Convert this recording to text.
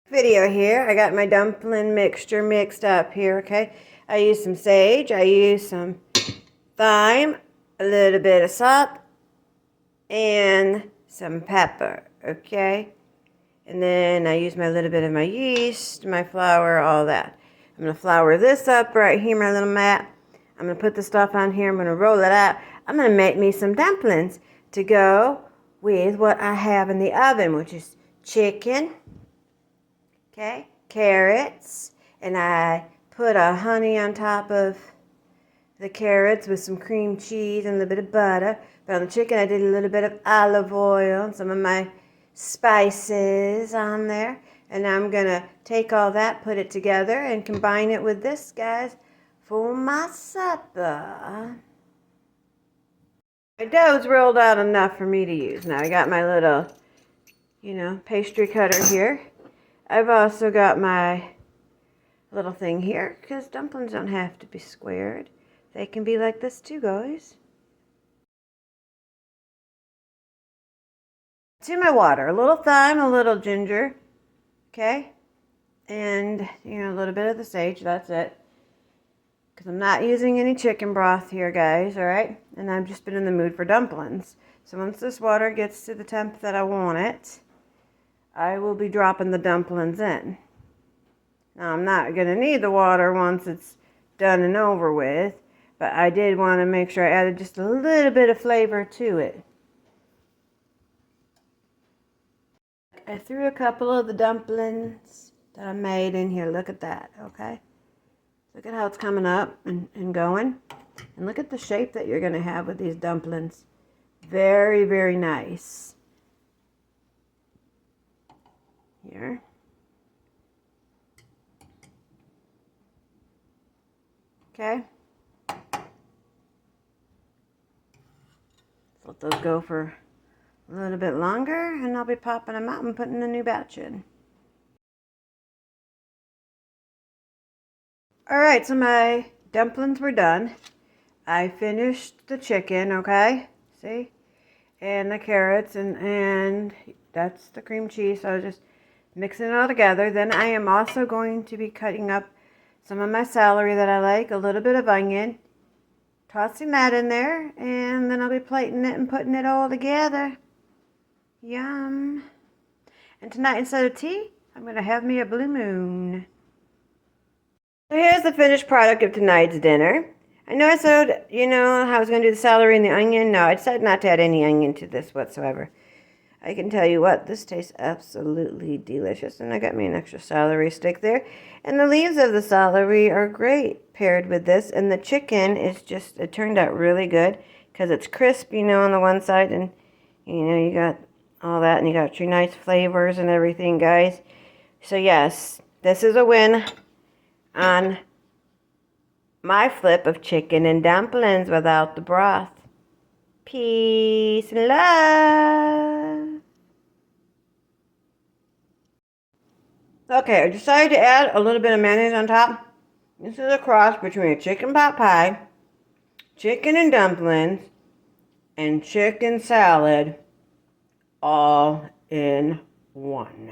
Video here. I got my dumpling mixture mixed up here, okay? I use some sage, I use some thyme, a little bit of salt, and some pepper, okay? And then I use my little bit of my yeast, my flour, all that. I'm going to flour this up right here, my little mat. I'm going to put the stuff on here. I'm going to roll it out. I'm going to make me some dumplings to go with what I have in the oven, which is chicken, okay, carrots, and I put a honey on top of the carrots with some cream cheese and a little bit of butter. But on the chicken, I did a little bit of olive oil and some of my spices on there. And I'm going to take all that, put it together, and combine it with this, guys, for my supper. My dough's rolled out enough for me to use. Now I got my little, pastry cutter here. I've also got my little thing here, because dumplings don't have to be squared. They can be like this too, guys. To my water, a little thyme, a little ginger, okay? And, a little bit of the sage, that's it. Because I'm not using any chicken broth here, guys, all right? And I've just been in the mood for dumplings. So once this water gets to the temp that I want it, I will be dropping the dumplings in. Now, I'm not going to need the water once it's done and over with, but I did want to make sure I added just a little bit of flavor to it. I threw a couple of the dumplings that I made in here. Look at that, okay? Look at how it's coming up and going. And look at the shape that you're going to have with these dumplings. Very, very nice. Here. Okay. Let those go for a little bit longer, and I'll be popping them out and putting a new batch in. Alright, so my dumplings were done. I finished the chicken, okay? See? And the carrots, and that's the cream cheese. So I was just mixing it all together. Then I am also going to be cutting up some of my celery that I like, a little bit of onion, tossing that in there, and then I'll be plating it and putting it all together. Yum. And tonight, instead of tea, I'm going to have me a blue moon. So here's the finished product of tonight's dinner. I know I said, how I was going to do the celery and the onion. No, I decided not to add any onion to this whatsoever. I can tell you what, this tastes absolutely delicious. And I got me an extra celery stick there. And the leaves of the celery are great paired with this. And the chicken is just, it turned out really good because it's crisp, on the one side. And, you got all that. And you got your nice flavors and everything, guys. So, yes, this is a win on my flip of chicken and dumplings without the broth. Peace and love. Okay, I decided to add a little bit of mayonnaise on top. This is a cross between a chicken pot pie, chicken and dumplings, and chicken salad all in one.